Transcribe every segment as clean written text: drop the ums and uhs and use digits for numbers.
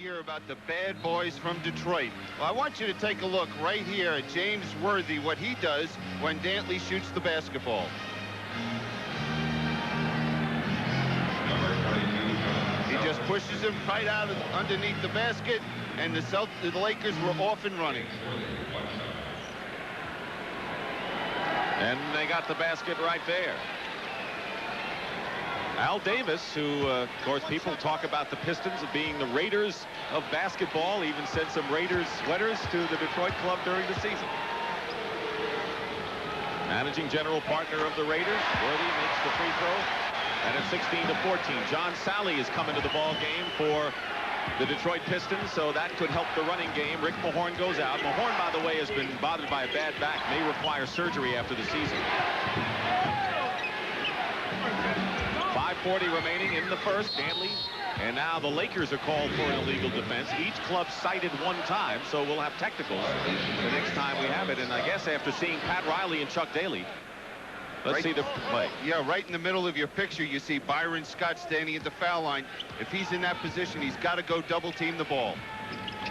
hear about the bad boys from Detroit. Well, I want you to take a look right here at James Worthy, what he does when Dantley shoots the basketball. He just pushes him right out of underneath the basket, and the Lakers were off and running. And they got the basket right there. Al Davis, who, of course, people talk about the Pistons as being the Raiders of basketball, even sent some Raiders sweaters to the Detroit club during the season. Managing general partner of the Raiders, Worthy makes the free throw, and it's 16-14. John Sally is coming to the ball game for the Detroit Pistons, so that could help the running game. Rick Mahorn goes out. Mahorn, by the way, has been bothered by a bad back, may require surgery after the season. 5:40 remaining in the first. Dantley, and now the Lakers are called for an illegal defense. Each club cited one time, so we'll have technicals the next time we have it. And I guess after seeing Pat Riley and Chuck Daly, let's see the play. Yeah, right in the middle of your picture, you see Byron Scott standing at the foul line. If he's in that position, he's got to go double team the ball.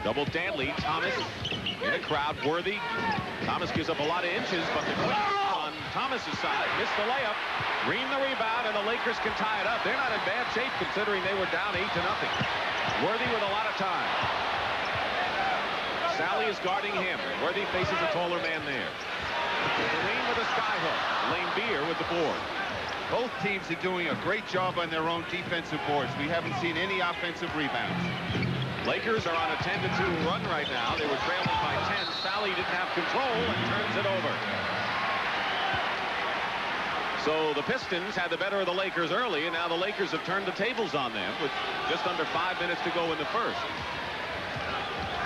Double Dantley, Thomas in a crowd. Worthy. Thomas gives up a lot of inches, but the quick on Thomas's side missed the layup. Green the rebound, and the Lakers can tie it up. They're not in bad shape considering they were down 8-0. Worthy with a lot of time. Sally is guarding him. Worthy faces a taller man there. Green with a skyhook. Laimbeer with the board. Both teams are doing a great job on their own defensive boards. We haven't seen any offensive rebounds. Lakers are on a 10-2 run right now. They were trailing by 10. Sally didn't have control and turns it over. So the Pistons had the better of the Lakers early, and now the Lakers have turned the tables on them with just under 5 minutes to go in the first.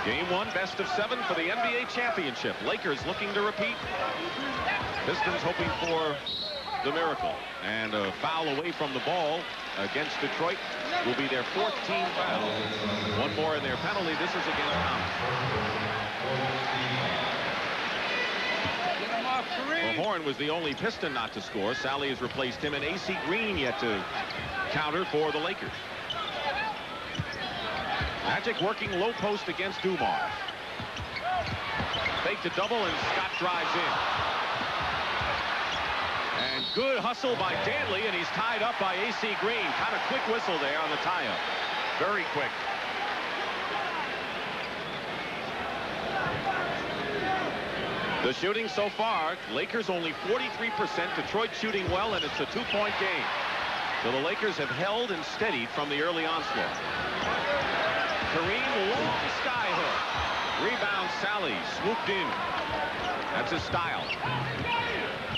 Game 1, best of 7 for the NBA championship. Lakers looking to repeat. Pistons hoping for the miracle. And a foul away from the ball against Detroit will be their 14th foul. One more in their penalty. This is against Thomas. Mahorn was the only Piston not to score. Sally has replaced him, and A.C. Green yet to counter for the Lakers. Magic working low post against Dumars. Fake to double, and Scott drives in. And good hustle by Dantley, and he's tied up by A.C. Green. Kind of quick whistle there on the tie-up. Very quick. The shooting so far, Lakers only 43%, Detroit shooting well, and it's a 2-point game. So the Lakers have held and steadied from the early onslaught. Kareem, long skyhook. Rebound Sally, swooped in. That's his style.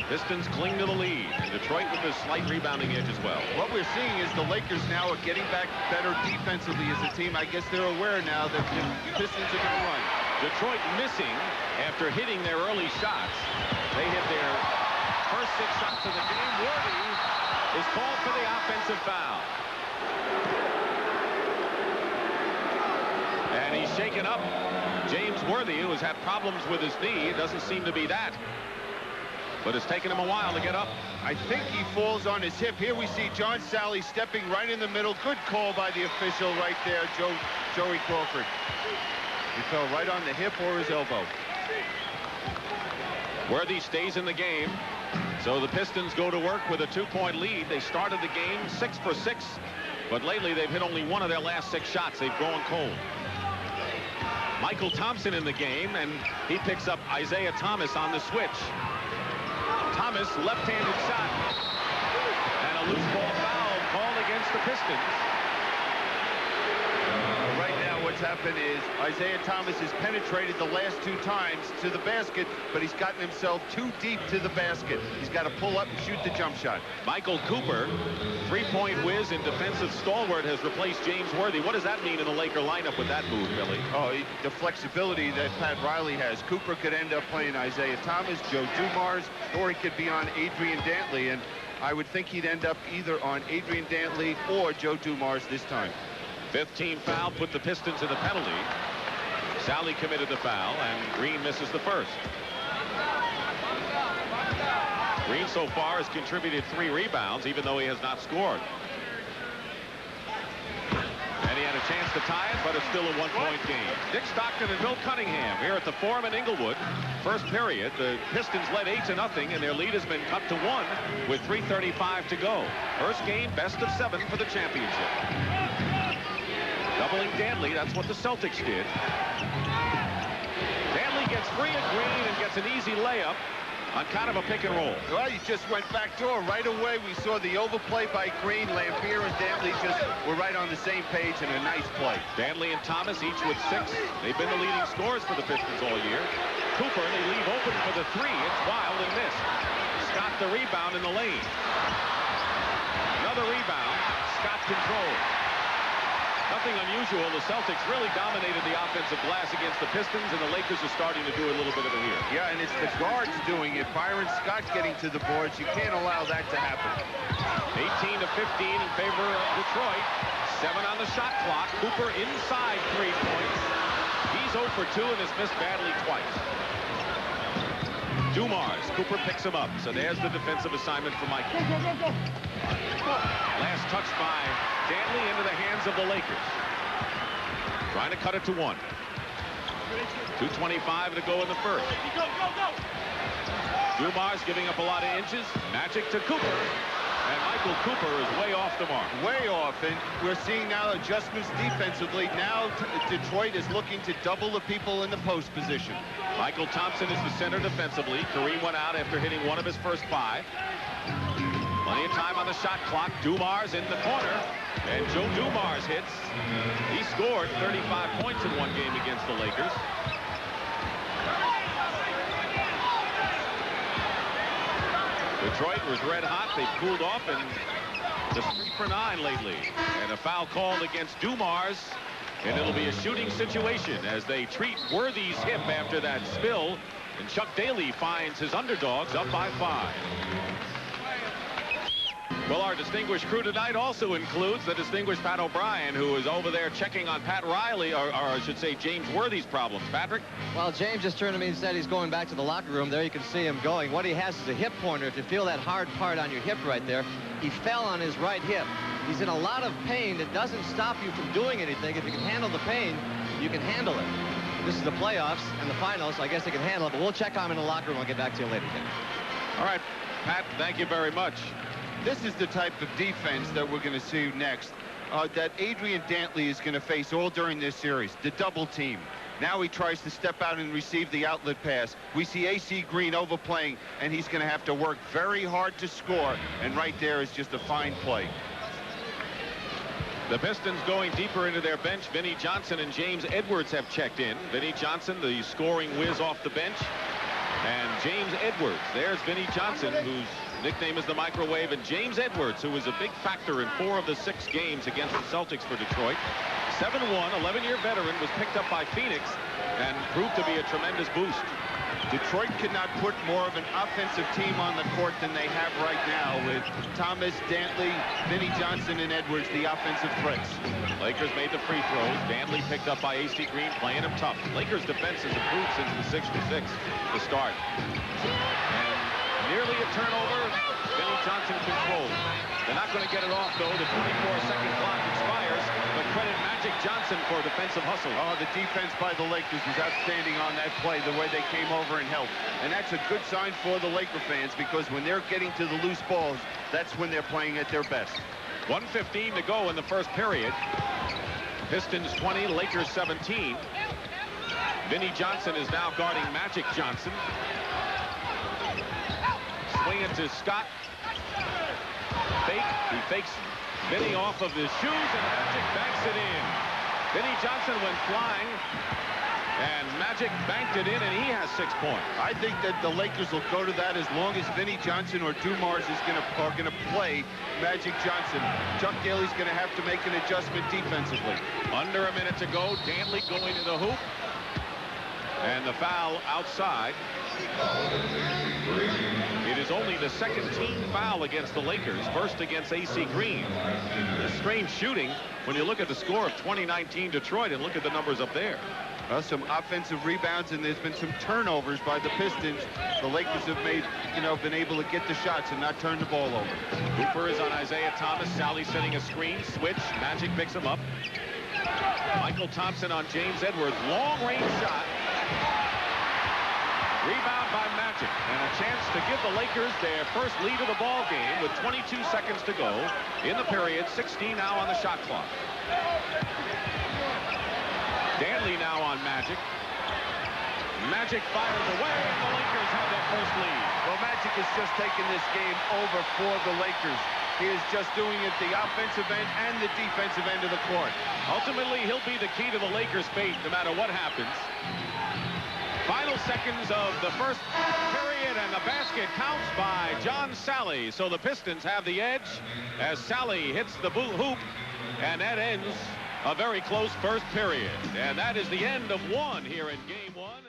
Pistons cling to the lead, and Detroit with a slight rebounding edge as well. What we're seeing is the Lakers now are getting back better defensively as a team. I guess they're aware now that the Pistons are going to run. Detroit missing after hitting their early shots. They hit their first 6 shots of the game. Worthy is called for the offensive foul. And he's shaken up. James Worthy, who has had problems with his knee, it doesn't seem to be that. But it's taken him a while to get up. I think he falls on his hip. Here we see John Sally stepping right in the middle. Good call by the official right there, Joey Crawford. He fell right on the hip or his elbow. Worthy stays in the game. So the Pistons go to work with a 2-point lead. They started the game 6 for 6, but lately they've hit only 1 of their last 6 shots. They've gone cold. Michael Thompson in the game, and he picks up Isiah Thomas on the switch. Thomas, left-handed shot, and a loose ball foul called against the Pistons. Right now what's happened is Isiah Thomas has penetrated the last 2 times to the basket, but he's gotten himself too deep to the basket. He's got to pull up and shoot the jump shot. Michael Cooper, 3-point whiz and defensive stalwart, has replaced James Worthy. What does that mean in the Laker lineup with that move, Billy? Oh, the flexibility that Pat Riley has. Cooper could end up playing Isiah Thomas, Joe Dumars, or he could be on Adrian Dantley, and I would think he'd end up either on Adrian Dantley or Joe Dumars this time. 5th team foul put the Pistons in the penalty. Sally committed the foul, and Green misses the first. Green so far has contributed 3 rebounds, even though he has not scored. And he had a chance to tie it, but it's still a one-point game. Dick Stockton and Bill Cunningham here at the Forum in Inglewood. First period, the Pistons led 8-0, and their lead has been cut to 1 with 3:35 to go. First game, best of 7 for the championship. Doubling Dantley, that's what the Celtics did. Dantley gets free of Green and gets an easy layup on kind of a pick and roll. Well, he just went back door right away. We saw the overplay by Green. Laimbeer and Dantley just were right on the same page, and a nice play. Dantley and Thomas each with 6. They've been the leading scorers for the Pistons all year. Cooper, they leave open for the 3. It's wild and missed. Scott the rebound in the lane. Another rebound. Scott controlled. Nothing unusual. The Celtics really dominated the offensive glass against the Pistons, and the Lakers are starting to do a little bit of it here. Yeah, and it's the guards doing it. Byron Scott getting to the boards. You can't allow that to happen. 18-15 in favor of Detroit. 7 on the shot clock. Cooper inside 3 points. He's 0 for 2 and has missed badly twice. Dumars. Cooper picks him up. So there's the defensive assignment for Mike. Last touch by Dantley into the hands of the Lakers. Trying to cut it to 1. 2:25 to go in the first. Dumars giving up a lot of inches. Magic to Cooper. And Michael Cooper is way off the mark. Way off, and we're seeing now adjustments defensively. Now Detroit is looking to double the people in the post position. Michael Thompson is the center defensively. Kareem went out after hitting 1 of his first 5. Plenty of time on the shot clock. Dumars in the corner, and Joe Dumars hits. He scored 35 points in one game against the Lakers. Detroit was red hot. They cooled off, and just 3 for 9 lately. And a foul called against Dumars, and it'll be a shooting situation as they treat Worthy's hip after that spill, and Chuck Daly finds his underdogs up by 5. Well, our distinguished crew tonight also includes the distinguished Pat O'Brien, who is over there checking on Pat Riley, or I should say James Worthy's problems. Patrick? Well, James just turned to me and said he's going back to the locker room. There you can see him going. What he has is a hip pointer. If you feel that hard part on your hip right there, he fell on his right hip. He's in a lot of pain. It doesn't stop you from doing anything. If you can handle the pain, you can handle it. This is the playoffs and the finals, so I guess they can handle it, but we'll check on him in the locker room. I'll get back to you later, James. All right, Pat, thank you very much. This is the type of defense that we're going to see next, that Adrian Dantley is going to face all during this series, the double team. Now he tries to step out and receive the outlet pass. We see AC Green overplaying, and he's going to have to work very hard to score, and right there is just a fine play. The Pistons going deeper into their bench. Vinnie Johnson and James Edwards have checked in. Vinnie Johnson, the scoring whiz off the bench, and James Edwards. There's Vinnie Johnson, whose nickname is the Microwave, and James Edwards, who was a big factor in 4 of the 6 games against the Celtics for Detroit. 7-1, 11-year veteran, was picked up by Phoenix and proved to be a tremendous boost. Detroit cannot put more of an offensive team on the court than they have right now with Thomas, Dantley, Vinnie Johnson, and Edwards, the offensive threats. Lakers made the free throws. Dantley picked up by AC Green, playing him tough. Lakers defense has improved since the 6-for-6 to start. And nearly a turnover. Vinnie Johnson controlled. They're not going to get it off, though. The 24-second clock expires, but credit Magic Johnson for defensive hustle. Oh, the defense by the Lakers was outstanding on that play, the way they came over and helped. And that's a good sign for the Laker fans, because when they're getting to the loose balls, that's when they're playing at their best. 1:15 to go in the first period. Pistons 20, Lakers 17. Vinnie Johnson is now guarding Magic Johnson. Swing it to Scott. Fake. He fakes Vinnie off of his shoes, and Magic banks it in. Vinnie Johnson went flying, and Magic banked it in, and he has 6 points. I think that the Lakers will go to that as long as Vinnie Johnson or Dumars is going to play Magic Johnson. Chuck Daly's going to have to make an adjustment defensively. Under a minute to go. Dantley going to the hoop, and the foul outside. It is only the second team foul against the Lakers, first against AC Green. Strange shooting when you look at the score of 2019 Detroit and look at the numbers up there. Well, some offensive rebounds, and there's been some turnovers by the Pistons. The Lakers have been able to get the shots and not turn the ball over. Cooper is on Isiah Thomas. Sally setting a screen. Switch. Magic picks him up. Michael Thompson on James Edwards. Long-range shot. Rebound by Magic. And a chance to give the Lakers their first lead of the ball game with 22 seconds to go in the period. 16 now on the shot clock. Dantley now on Magic. Magic fires away, and the Lakers have their first lead. Well, Magic has just taken this game over for the Lakers. He is just doing it the offensive end and the defensive end of the court. Ultimately, he'll be the key to the Lakers' fate no matter what happens. Final seconds of the first period, and the basket counts by John Salley. So the Pistons have the edge as Salley hits the hoop, and that ends a very close first period. And that is the end of one here in Game 1.